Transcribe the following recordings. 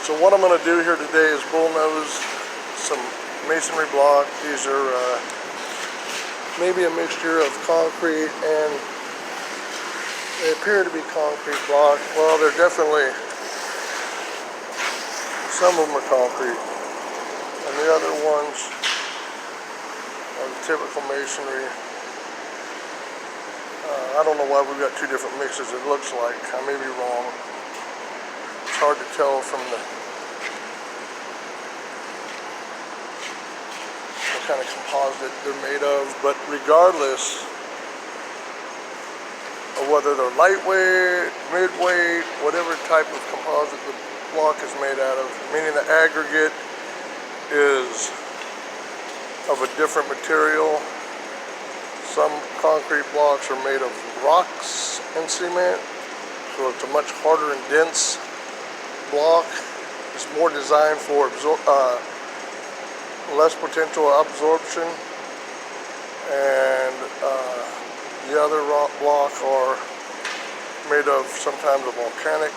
So what I'm going to do here today is bullnose some masonry block. These are maybe a mixture of concrete and they appear to be concrete block. Well, they're definitely, some of them are concrete and the other ones are the typical masonry. I don't know why we've got two different mixes. It looks like, I may be wrong. It's hard to tell from what kind of composite they're made of, but regardless of whether they're lightweight, midweight, whatever type of composite the block is made out of, meaning the aggregate is of a different material. Some concrete blocks are made of rocks and cement, so it's a much harder and dense block. It's more designed for less potential absorption, and the other block are made of sometimes a volcanic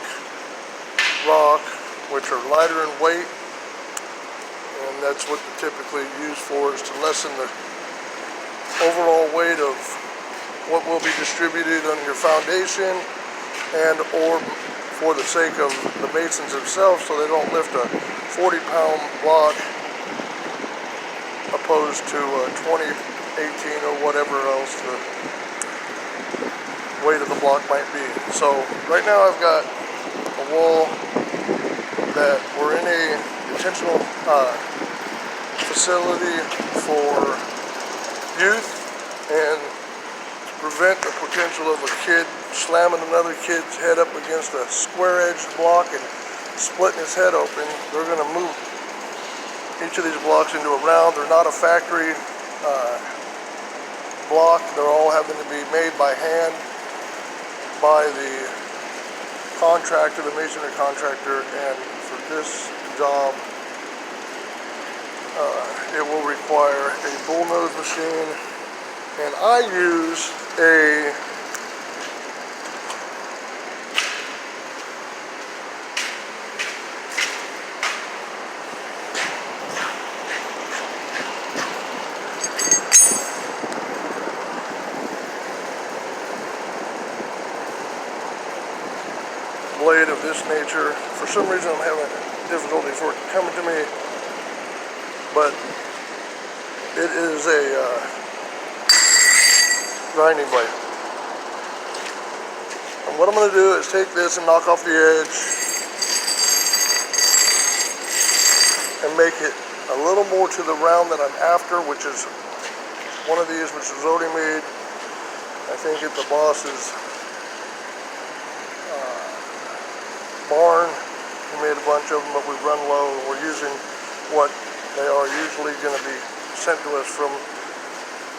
rock, which are lighter in weight, and that's what they're typically used for, is to lessen the overall weight of what will be distributed on your foundation, and or for the sake of the masons themselves, so they don't lift a 40-pound block opposed to a 20, 18, or whatever else the weight of the block might be. So right now I've got a wall that we're in a detentional facility for youth, and to prevent the potential of a kid slamming another kid's head up against a square-edged block and splitting his head open, they're going to move each of these blocks into a round. They're not a factory block. They're all having to be made by hand by the contractor, the masonry contractor, and for this job it will require a bullnose machine, and I use a blade of this nature. For some reason I'm having difficulty for it coming to me, but it is a grinding blade. And what I'm going to do is take this and knock off the edge and make it a little more to the round that I'm after, which is one of these, which is already made, I think, at the boss's barn. He made a bunch of them, but we've run low, and we're using what they are usually going to be sent to us from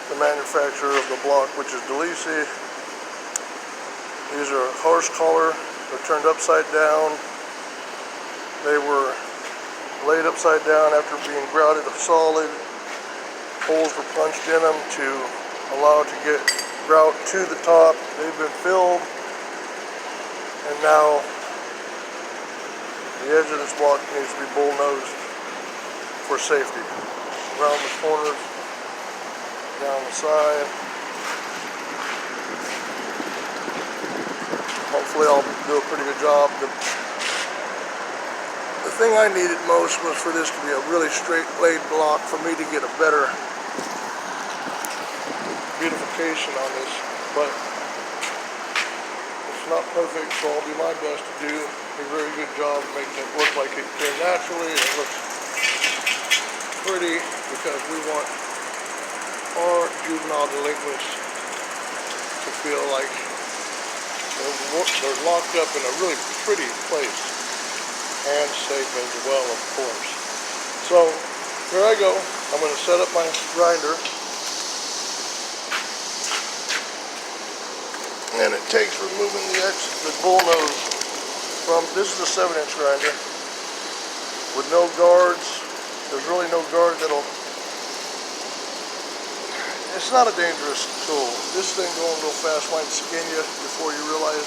the manufacturer of the block, which is Delisi. These are horse collar. They're turned upside down. They were laid upside down after being grouted solid. Holes were punched in them to allow it to get grout to the top. They've been filled, and now the edge of this block needs to be bull-nosed for safety. Around the corners, down the side. Hopefully I'll do a pretty good job. The thing I needed most was for this to be a really straight blade block for me to get a better beautification on this, but it's not perfect, so I'll do my best to do a very good job of making it look like it came naturally, and it looks pretty, because we want our juvenile delinquents to feel like they're locked up in a really pretty place, and safe as well, of course. So here I go. I'm going to set up my grinder, and it takes removing the bull nose from, this is a 7-inch grinder with no guards. There's really no guard that'll, it's not a dangerous tool. This thing going real fast might skin you before you realize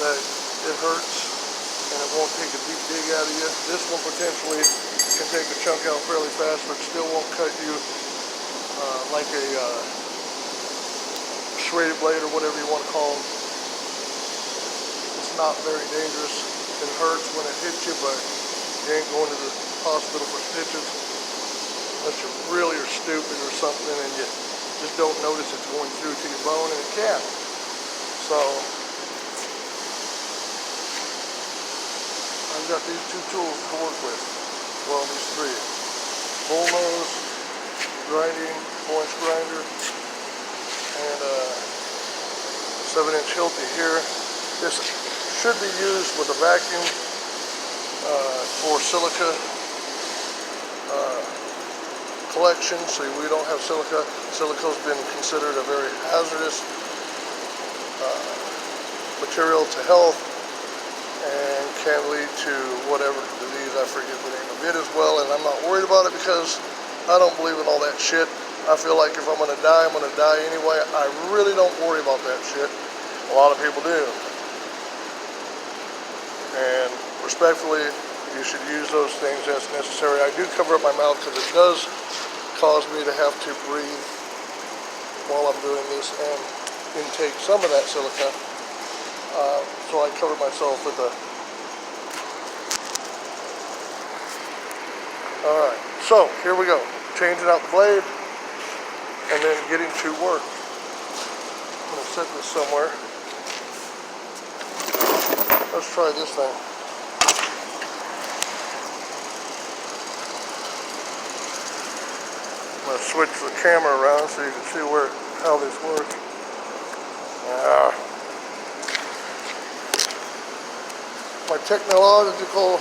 that it hurts, and it won't take a deep dig at out of you. This one potentially can take a chunk out fairly fast, but still won't cut you like a serrated blade or whatever you want to call them. It's not very dangerous. It hurts when it hits you, but you ain't going to the hospital for stitches unless you really are stupid or something and you just don't notice it's going through to your bone, and it can. So I've got these two tools to work with. Well, these three. Bull nose, grinding, 4-inch grinder, and a 7-inch Hilti here. This should be used with a vacuum for silica collection, so we don't have silica. Silica's been considered a very hazardous material to health and can lead to whatever disease, I forget the name of it as well, and I'm not worried about it because I don't believe in all that shit. I feel like if I'm going to die, I'm going to die anyway. I really don't worry about that shit. A lot of people do. And respectfully, you should use those things as necessary. I do cover up my mouth because it does cause me to have to breathe while I'm doing this and intake some of that silica. So I cover myself with a... Alright, so here we go. Changing out the blade and then getting to work. I'm going to set this somewhere. Let's try this thing. I'm going to switch the camera around so you can see how this works. My technological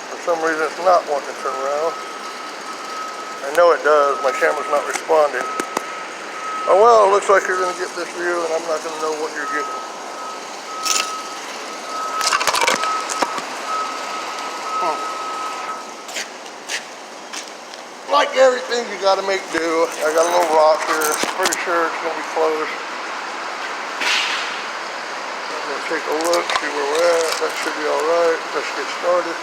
for some reason it's not wanting to turn around. I know it does, my camera's not responding. Oh well, it looks like you're going to get this view and I'm not going to know what you're getting. Like everything, you got to make do. I got a little rock here. Pretty sure it's going to be closed. I'm going to take a look, see where we're at. That should be all right. Let's get started.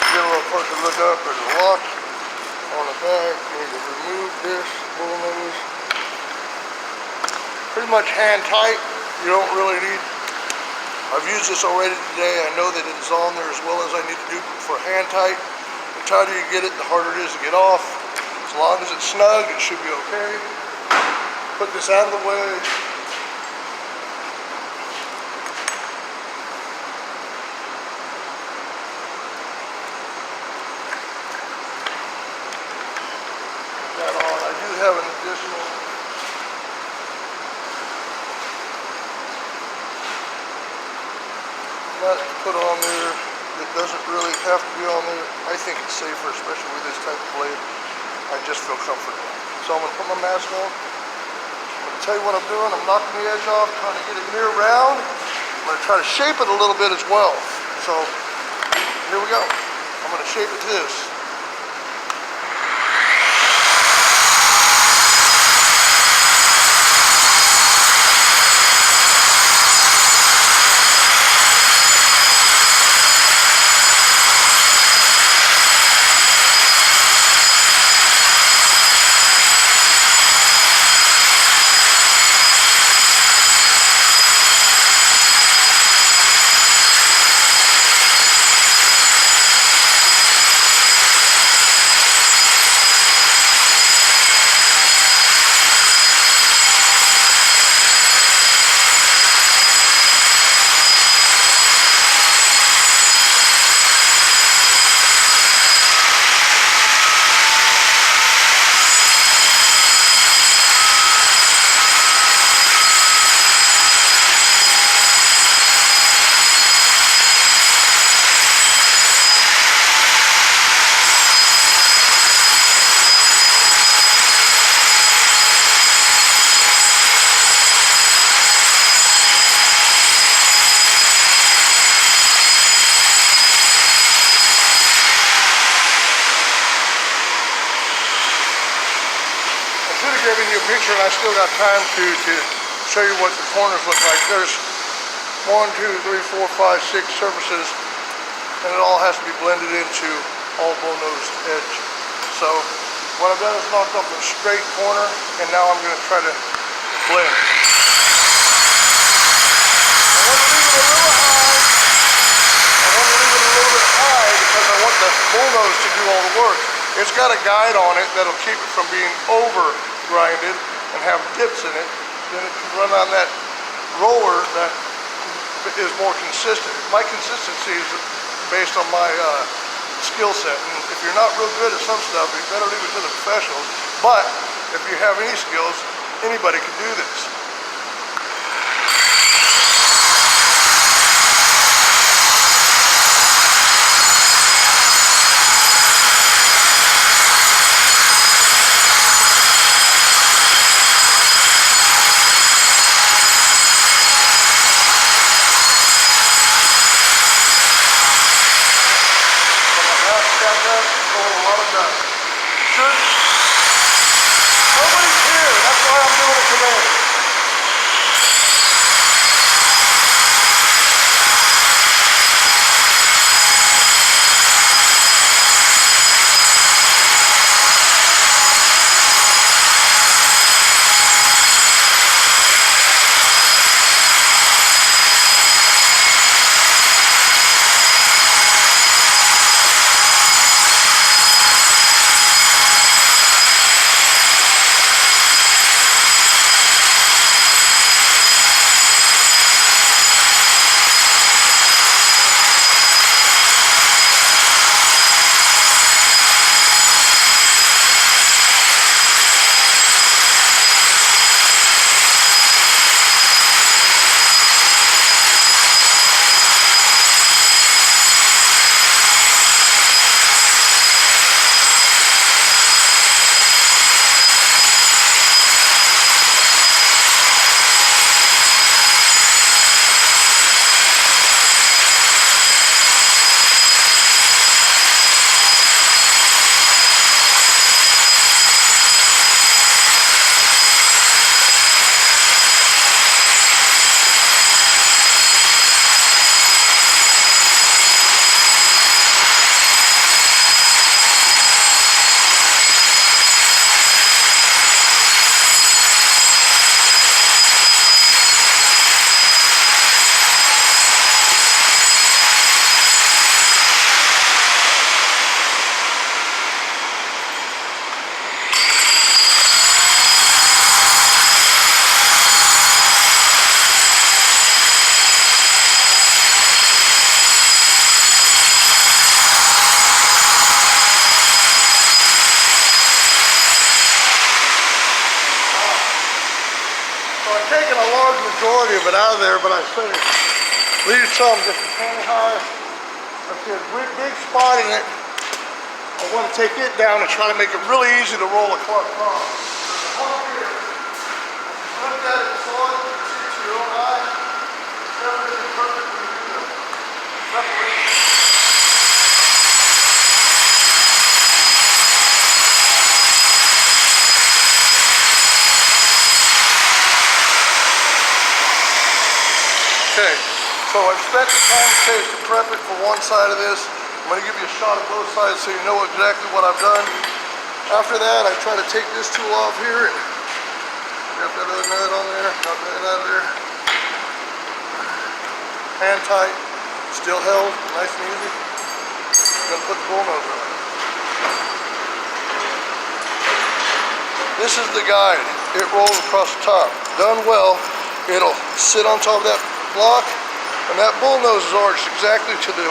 Get a little closer look up. There's a lock on the back. You need to remove this bull nose. Pretty much hand tight. You don't really need... I've used this already today. I know that it's on there as well as I need to do for hand tight. The tighter you get it, the harder it is to get off. As long as it's snug, it should be okay. Put this out of the way. Put that on. I do have an additional nut to put on there. It doesn't really have to be on there. I think it's safer, especially with this type of blade. I just feel comfortable. So I'm going to put my mask on. I'm going to tell you what I'm doing. I'm knocking the edge off, trying to get it near round. I'm going to try to shape it a little bit as well. So here we go. I'm going to shape it to this. giving you a picture, and I still got time to show you what the corners look like. There's 1, 2, 3, 4, 5, 6 surfaces, and it all has to be blended into all bullnose edge. So what I've done is knocked off a straight corner, and now I'm going to try to blend. I want to leave it a little high. I want to leave it a little bit high because I want the bullnose to do all the work. It's got a guide on it that'll keep it from being over grinded and have dips in it. Then it can run on that roller that is more consistent. My consistency is based on my skill set. And if you're not real good at some stuff, you better leave it to the professionals. But if you have any skills, anybody can do this. Nobody's here, that's why I'm doing it today. Taking a large majority of it out of there, but I say leave some just a tiny high. I see a big spot in it. I want to take it down and try to make it really easy to roll across. There's a hump here. If you look at it, saw it, you can see it to your own eye. It's never really perfect when you do the separation. Okay, so I've spent the time it takes to prep it for one side of this. I'm going to give you a shot of both sides so you know exactly what I've done. After that, I try to take this tool off here. Got that other nut on there, got that out of there. Hand tight, still held, nice and easy. I'm going to put the bullnose on it. This is the guide. It rolls across the top. Done well, it'll sit on top of that block, and that bullnose is arched exactly to the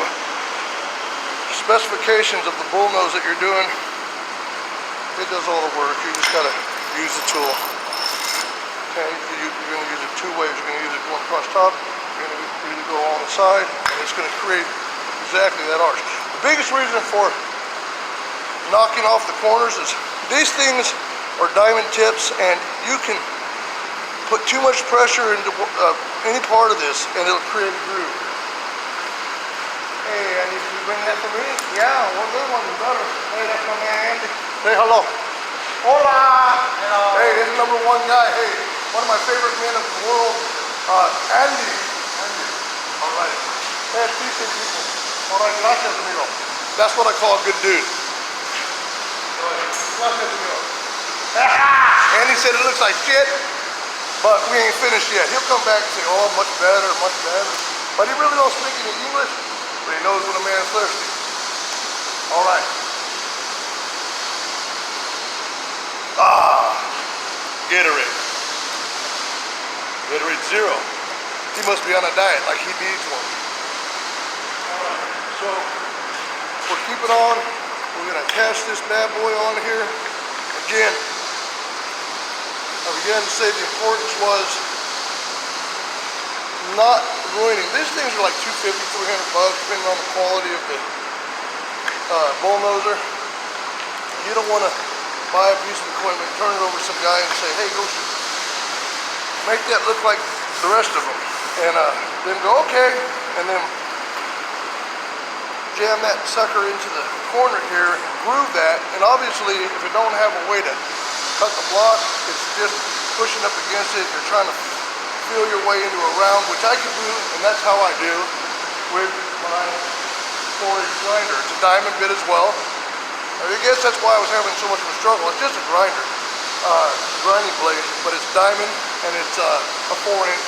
specifications of the bullnose that you're doing. It does all the work. You just gotta use the tool. Okay, you're gonna use it two ways. You're gonna use it going across top. You're gonna use it go on the side, and it's gonna create exactly that arch. The biggest reason for knocking off the corners is these things are diamond tips, and you can put too much pressure into any part of this and it'll create a groove. Hey, and if you bring that to me, yeah, one good one is better. Hey, that's my man Andy. Say hello. Hola! Hello. Hey, here's the #1 guy. Hey, one of my favorite men of the world, Andy. Andy. All right. Hey, decent people. All right, gracias, amigo. That's what I call a good dude. All right. Gracias, amigo. Andy said it looks like shit, but we ain't finished yet. He'll come back and say, oh, much better, much better. But he really don't speak any English, but he knows when a man's thirsty. All right. Gatorade. Gatorade Zero. He must be on a diet like he needs one. Alright, so we're keeping on. We're gonna cast this bad boy on here. Again, I began to say the importance was not ruining. These things are like $250, $300, depending on the quality of the bullnozer. You don't want to buy a piece of equipment, turn it over to some guy and say, hey, go shoot. Make that look like the rest of them. And then go, okay, and then jam that sucker into the corner here and groove that. And obviously, if it don't have a way to cut the block, it's just pushing up against it. You're trying to feel your way into a round, which I can do, and that's how I do with my 4-inch grinder. It's a diamond bit as well. I guess that's why I was having so much of a struggle. It's just a grinder, grinding blade, but it's diamond and it's a 4-inch.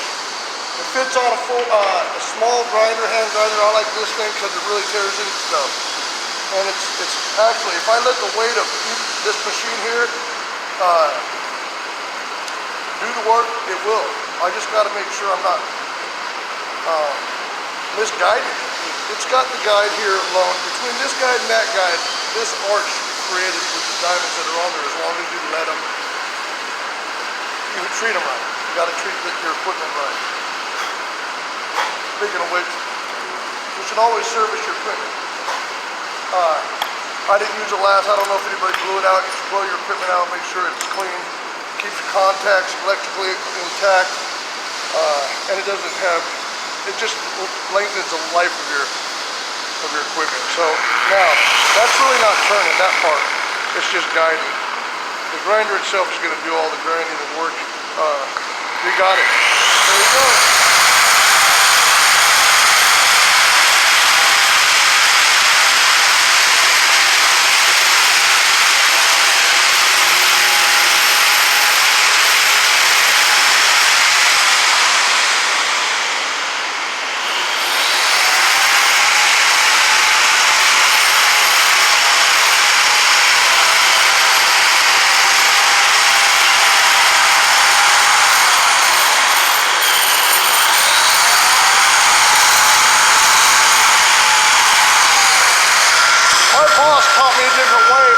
It fits on a small grinder, hand grinder. I like this thing because it really tears into stuff. And it's actually, if I let the weight of this machine here do the work, it will. I just got to make sure I'm not misguided. It's got the guide here alone. Between this guide and that guide, this arch created with the diamonds that are on there, as long as you let them, you treat them right. You got to treat your equipment right. Speaking of which, you should always service your equipment. I didn't use it last. I don't know if anybody blew it out. You should blow your equipment out, make sure it's clean, keeps your contacts electrically intact, and it doesn't have, it just lengthens the life of your equipment. So now, that's really not turning, that part. It's just guiding. The grinder itself is going to do all the grinding and work. You got it. There you go.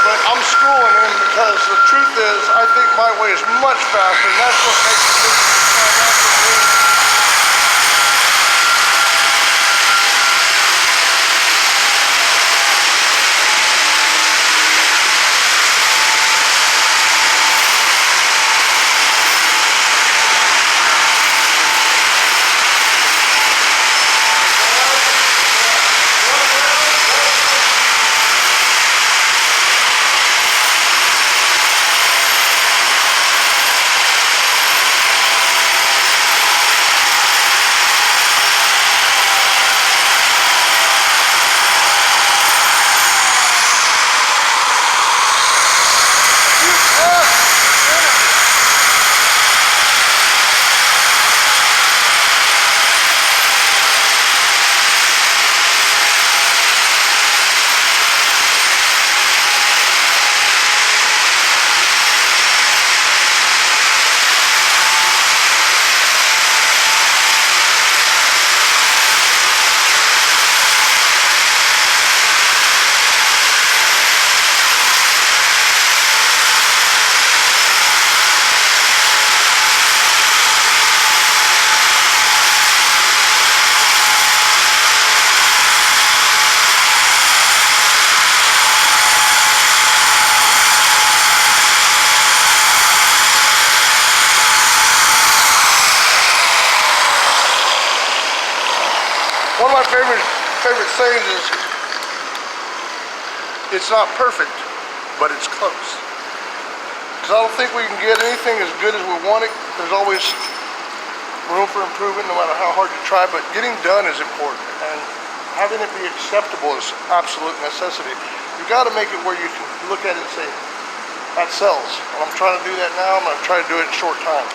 I'm schooling him because the truth is, I think my way is much faster, and that's what makes the difference. One of my favorite sayings is, it's not perfect, but it's close. because I don't think we can get anything as good as we want it. There's always room for improvement no matter how hard you try, but getting done is important, and having it be acceptable is absolute necessity. You got to make it where you can look at it and say, that sells. And I'm trying to do that now. I'm going to try to do it in a short time.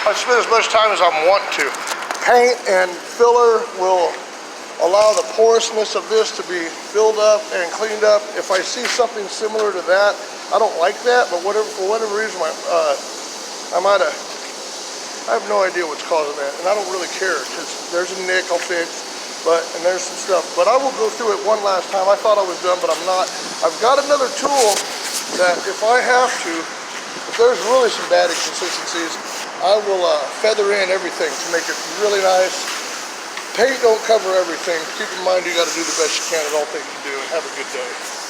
I spend as much time as I'm wanting to. Paint and filler will allow the porousness of this to be filled up and cleaned up. If I see something similar to that, I don't like that, but for whatever reason, I have no idea what's causing that, and I don't really care, because there's a nick I'll fix, and there's some stuff. But I will go through it one last time. I thought I was done, but I'm not. I've got another tool that if I have to, if there's really some bad inconsistencies, I will feather in everything to make it really nice. Paint don't cover everything. Keep in mind you got to do the best you can at all things you do, and have a good day.